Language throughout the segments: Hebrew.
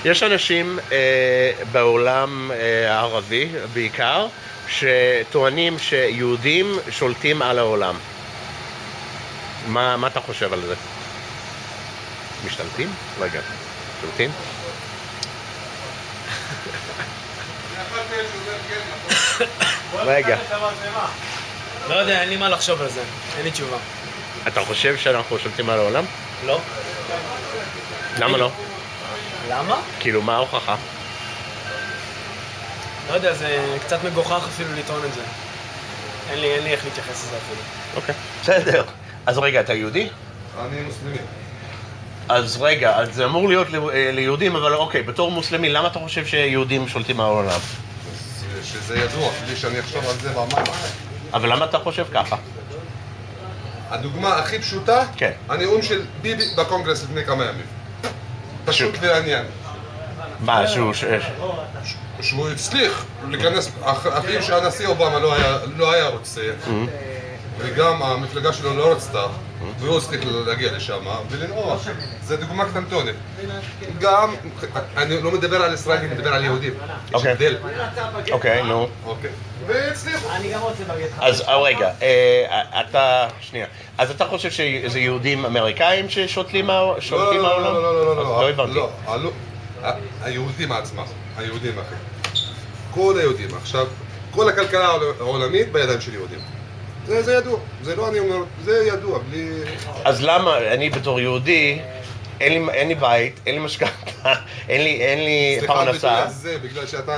יש אנשים בעולם הערבי בעיקר, שטוענים שיהודים שולטים על העולם. מה אתה חושב על זה? משתלטים? רגע, שולטים? רגע. לא יודע, אין לי מה לחשוב על זה, אין לי תשובה. אתה חושב שאנחנו שולטים על העולם? לא. למה לא? למה? כאילו, מה ההוכחה? לא יודע, זה קצת מגוחך אפילו לטעון את זה. אין לי איך להתייחס לזה אפילו. אוקיי, בסדר. אז רגע, אתה יהודי? אני מוסלמי. אז רגע, אז זה אמור להיות ליהודים, אבל אוקיי, בתור מוסלמי, למה אתה חושב שיהודים שולטים על העולם? שזה ידוע, בלי שאני אחשוב על זה במים. אבל למה אתה חושב ככה? הדוגמה הכי פשוטה, כן. הנאום של ביבי בקונגרס לפני כמה ימים. פשוט ועניין. מה, שהוא הצליח להיכנס, אפילו שהנשיא אובמה לא היה רוצה, וגם המפלגה שלו לא רצתה, והוא הצליח להגיע לשם ולנאום. זה דוגמה קטנטונת. גם, אני לא מדבר על ישראלים, אני מדבר על יהודים. יש הבדל. אוקיי, נו. אוקיי. והצליחו. אז רגע, שנייה. אז אתה חושב שזה יהודים אמריקאים ששולטים העולם? לא, לא הבנתי. לא, היהודים עצמם, היהודים אחי. כל היהודים. עכשיו, כל הכלכלה העולמית בידיים של יהודים. זה ידוע, זה לא אני אומר, זה ידוע, בלי... אז למה, אני בתור יהודי, אין לי בית, אין לי משכנתה, אין לי פרנסה. סליחה, זה בגלל שאתה...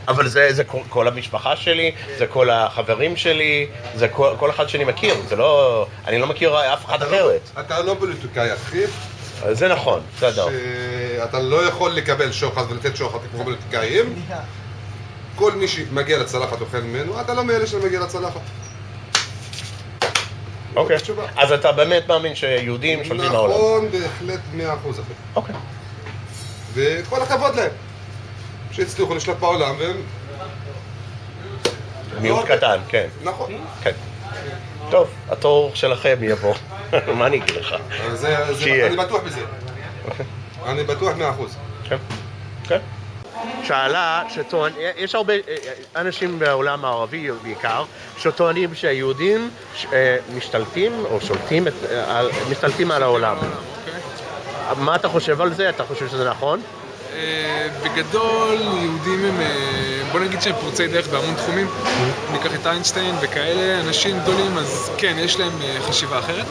אבל זה כל המשפחה שלי, זה כל החברים שלי, זה כל אחד שאני מכיר, זה לא... אני לא מכיר אף אחד אחרת. אתה לא פוליטיקאי, אחי. זה נכון, בסדר. שאתה לא יכול לקבל שוחד ולתת שוחד כמו פוליטיקאים. כל מי שמגיע לצלחת אוכל ממנו, אתה לא מאלה שמגיע לצלחת. אוקיי, אז אתה באמת מאמין שיהודים שולטים העולם? נכון, בהחלט 100% אחי. אוקיי. וכל הכבוד להם, שהצליחו לשלוט בעולם והם... מיעוט קטן, כן. נכון. כן. טוב, התור שלכם יבוא. מה אני אגיד לך? אני בטוח בזה. אני בטוח 100%. כן. כן. שאלה שטוען, יש הרבה אנשים בעולם הערבי בעיקר שטוענים שהיהודים משתלטים או משתלטים על העולם. מה אתה חושב על זה? אתה חושב שזה נכון? בגדול, יהודים הם, בוא נגיד שהם פורצי דרך בהמון תחומים. ניקח את איינשטיין וכאלה, אנשים גדולים, אז כן, יש להם חשיבה אחרת.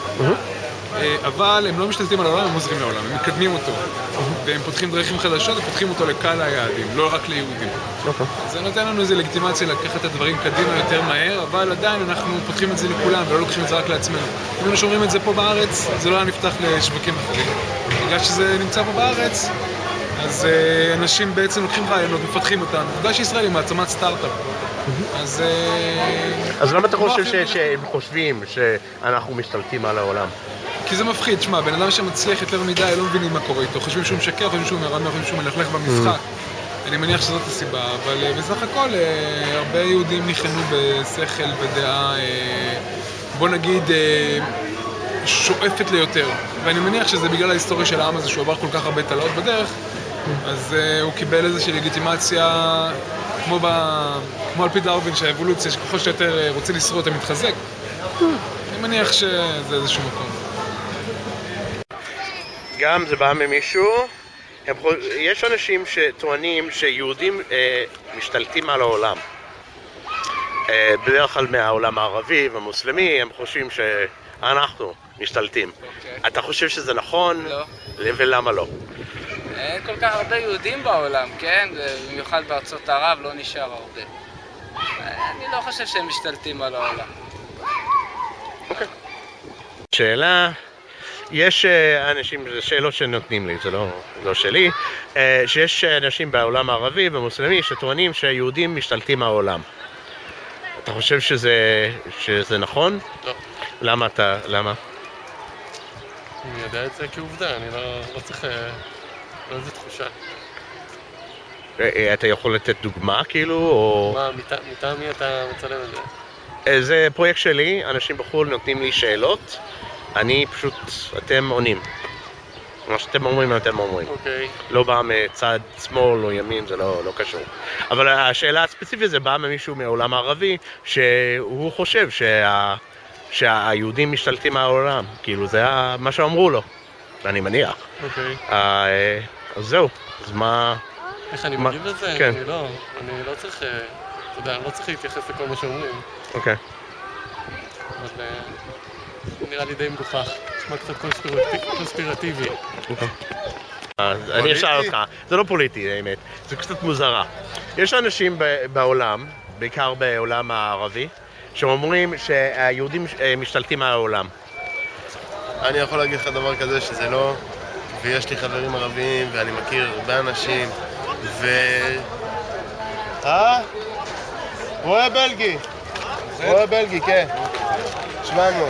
אבל הם לא משתלטים על העולם, הם עוזרים לעולם, הם מקדמים אותו. והם פותחים דרכים חדשות ופותחים אותו לקהל היעדים, לא רק ליהודים. זה נותן לנו איזו לגיטימציה לקחת את הדברים קדימה יותר מהר, אבל עדיין אנחנו פותחים את זה לכולם ולא לוקחים את זה רק לעצמנו. אם אנחנו שומרים את זה פה בארץ, זה לא היה נפתח לשווקים אחרים. בגלל שזה נמצא פה בארץ, אז אנשים בעצם לוקחים רעיונות, מפתחים אותם. עובדה שישראל היא מעצמת סטארט-אפ. אז למה אתה חושב שהם חושבים שאנחנו משתלטים על העולם? כי זה מפחיד, תשמע, בן אדם שמצליח יותר מדי, לא מבינים מה קורה איתו. חושבים שהוא משקר, חושבים שהוא מרמה, חושבים שהוא מלכלך במשחק. אני מניח שזאת הסיבה, אבל בסך הכל הרבה יהודים ניחנו בשכל ודעה, בוא נגיד, שואפת ליותר. ואני מניח שזה בגלל ההיסטוריה של העם הזה, שהוא עבר כל כך הרבה תלאות בדרך, אז הוא קיבל איזושהי לגיטימציה, כמו על פי דרווין, שהאבולוציה, שככל שיותר רוצה לשרוד, אתה מתחזק. אני מניח שזה איזשהו מקום. גם זה בא ממישהו, יש אנשים שטוענים שיהודים משתלטים על העולם. בדרך כלל מהעולם הערבי והמוסלמי, הם חושבים שאנחנו משתלטים. אתה חושב שזה נכון? לא. ולמה לא? אין כל כך הרבה יהודים בעולם, כן? במיוחד בארצות ערב לא נשאר הרבה. אני לא חושב שהם משתלטים על העולם. אוקיי. שאלה, יש אנשים, זה שאלות שנותנים לי, זה לא שלי, שיש אנשים בעולם הערבי ומוסלמי שטוענים שהיהודים משתלטים על העולם. אתה חושב שזה נכון? לא. למה? אני יודע את זה כעובדה, אני לא צריך... לא איזה תחושה. אתה יכול לתת דוגמה כאילו, או... מה, מטעם מי אתה מצלם את זה? זה פרויקט שלי, אנשים בחו"ל נותנים לי שאלות, אני פשוט, אתם עונים. מה שאתם אומרים, אתם אומרים. אוקיי. לא בא מצד שמאל או ימין, זה לא קשור. אבל השאלה הספציפית זה באה ממישהו מעולם הערבי, שהוא חושב שהיהודים משתלטים על העולם. כאילו, זה מה שאמרו לו, אני מניח. אוקיי. אז זהו, אז מה... איך אני מה- מגיב לזה? כן. אני לא צריך, אתה יודע, אני לא צריך להתייחס לכל מה שאומרים. אוקיי. אבל זה נראה לי די מגוחך. נשמע קצת קונספירטיבי. אז אני אשאל אותך, זה לא פוליטי האמת, זה קצת מוזרה. יש אנשים בעולם, בעיקר בעולם הערבי, שאומרים שהיהודים משתלטים על העולם. אני יכול להגיד לך דבר כזה שזה לא, ויש לי חברים ערבים ואני מכיר הרבה אנשים רואה בלגי, כן 700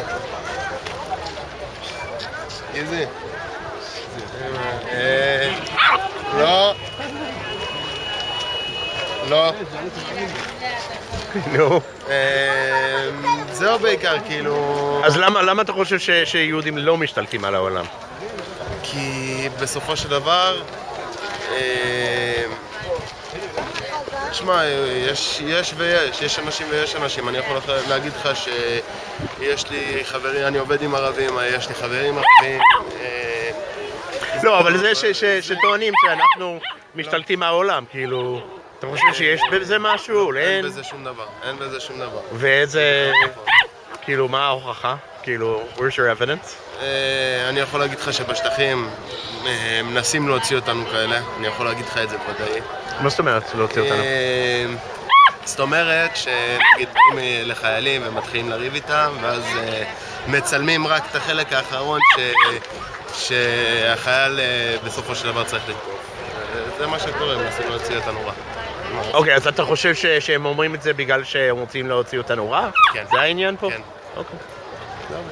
איזה? לא נו. זהו בעיקר כאילו אז למה אתה חושב שיהודים לא משתלטים על העולם? כי בסופו של דבר תשמע, יש אנשים ויש אנשים. אני יכול להגיד לך שיש לי חברים, אני עובד עם ערבים, יש לי חברים ערבים. לא, אבל זה שטוענים שאנחנו משתלטים על העולם, כאילו... אתה חושב שיש בזה משהו? אין בזה שום דבר, אין בזה שום דבר. ואיזה... כאילו, מה ההוכחה? כאילו, where's your evidence? אני יכול להגיד לך שבשטחים מנסים להוציא אותנו כאלה, אני יכול להגיד לך את זה בוודאי. מה זאת אומרת להוציא אותנו? זאת אומרת שנגיד באים לחיילים ומתחילים לריב איתם, ואז מצלמים רק את החלק האחרון שהחייל בסופו של דבר צריך לתקוף. זה מה שקורה, מנסים להוציא אותנו רע. אוקיי, אז אתה חושב שהם אומרים את זה בגלל שהם רוצים להוציא אותנו רע? כן. זה העניין פה? כן. אוקיי.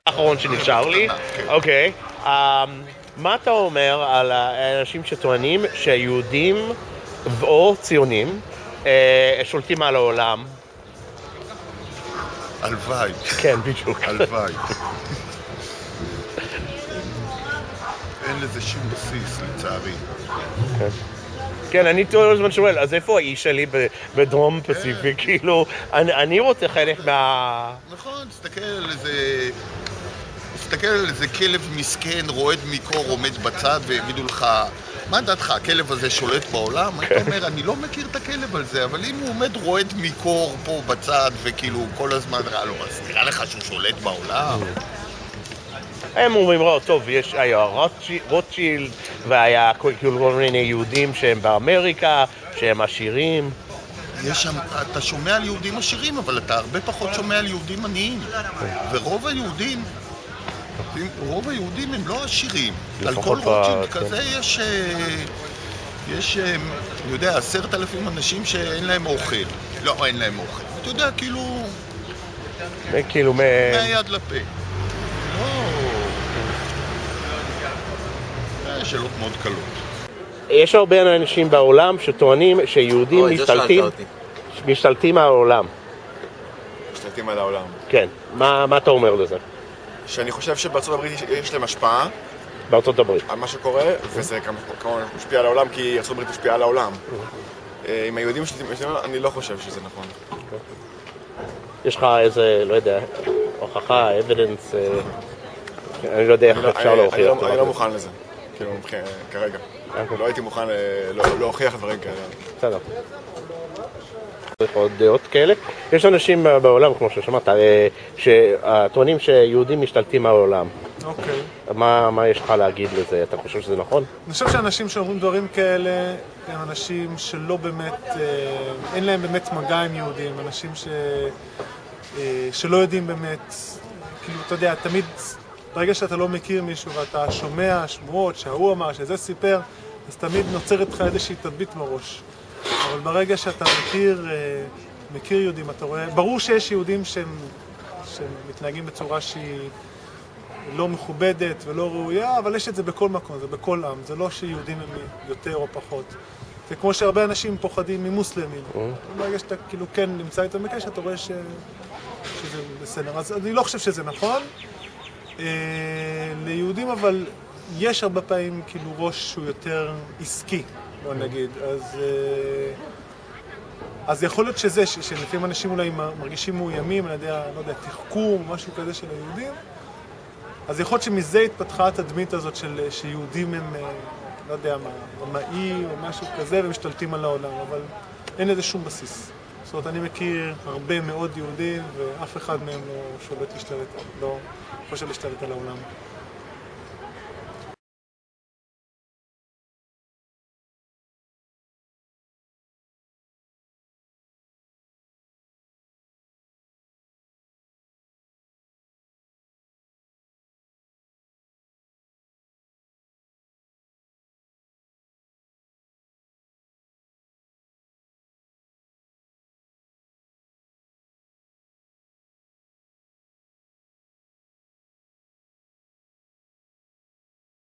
האחרון שנשאר לי. אוקיי. מה אתה אומר על האנשים שטוענים שיהודים או ציונים שולטים על העולם? הלוואי, כן, בדיוק. הלוואי. אין לזה שום בסיס, לצערי. כן, אני כל הזמן שואל, אז איפה האיש שלי בדרום פסיפיק? כאילו, אני רוצה חלק מה... נכון, תסתכל על איזה כלב מסכן, רועד מקור, עומד בצד ויגידו לך, מה דעתך, הכלב הזה שולט בעולם? אתה אומר, אני לא מכיר את הכלב על זה, אבל אם הוא עומד רועד מקור פה בצד וכאילו כל הזמן רע לו, אז נראה לך שהוא שולט בעולם? הם אומרים, טוב, היה רוטשילד, והיה כל מיני יהודים שהם באמריקה, שהם עשירים. אתה שומע על יהודים עשירים, אבל אתה הרבה פחות שומע על יהודים עניים. ורוב היהודים הם לא עשירים. על כל רוטשילד כזה יש, אני יודע, 10,000 אנשים שאין להם אוכל. לא, אין להם אוכל. אתה יודע, כאילו... מהיד לפה. שאלות מאוד קלות. יש הרבה אנשים בעולם שטוענים שיהודים משתלטים על העולם. משתלטים על העולם. כן, מה אתה אומר לזה? שאני חושב שבארצות הברית יש להם השפעה בארצות הברית. על מה שקורה, וזה כמובן משפיע על העולם, כי ארצות הברית משפיעה על העולם. עם היהודים משתלטים, אני לא חושב שזה נכון. יש לך איזה, לא יודע, הוכחה, evidence, אני לא יודע איך אפשר להוכיח. אני לא מוכן לזה, כאילו, כרגע. לא הייתי מוכן להוכיח דברים כאלה. בסדר. צריך עוד דעות כאלה. יש אנשים בעולם, כמו ששמעת, שטוענים שיהודים משתלטים על העולם. אוקיי. מה יש לך להגיד לזה? אתה חושב שזה נכון? אני חושב שאנשים שאומרים דברים כאלה הם אנשים שלא באמת, אין להם באמת מגע עם יהודים, אנשים שלא יודעים באמת, כאילו, אתה יודע, תמיד ברגע שאתה לא מכיר מישהו ואתה שומע שמועות שההוא אמר, שזה סיפר, אז תמיד נוצרת לך איזושהי תדבית בראש. אבל ברגע שאתה מכיר יהודים, אתה רואה, ברור שיש יהודים שמתנהגים בצורה שהיא לא מכובדת ולא ראויה, אבל יש את זה בכל מקום, זה בכל עם, זה לא שיהודים הם יותר או פחות. זה כמו שהרבה אנשים פוחדים ממוסלמים. ברגע שאתה כאילו כן נמצא איתם בקשר, אתה רואה שזה בסדר. אז אני לא חושב שזה נכון. ליהודים אבל יש הרבה פעמים כאילו ראש שהוא יותר עסקי, בוא נגיד, אז יכול להיות שזה, שלפעמים אנשים אולי מרגישים מאוימים, אני לא יודע, תחקור או משהו כזה של היהודים, אז יכול להיות שמזה התפתחה התדמית הזאת שיהודים הם, לא יודע מה, רמאי או משהו כזה, ומשתלטים על העולם, אבל אין לזה שום בסיס. זאת אומרת, אני מכיר הרבה מאוד יהודים, ואף אחד מהם לא שולט להשתלט, לא חושב להשתלט על העולם.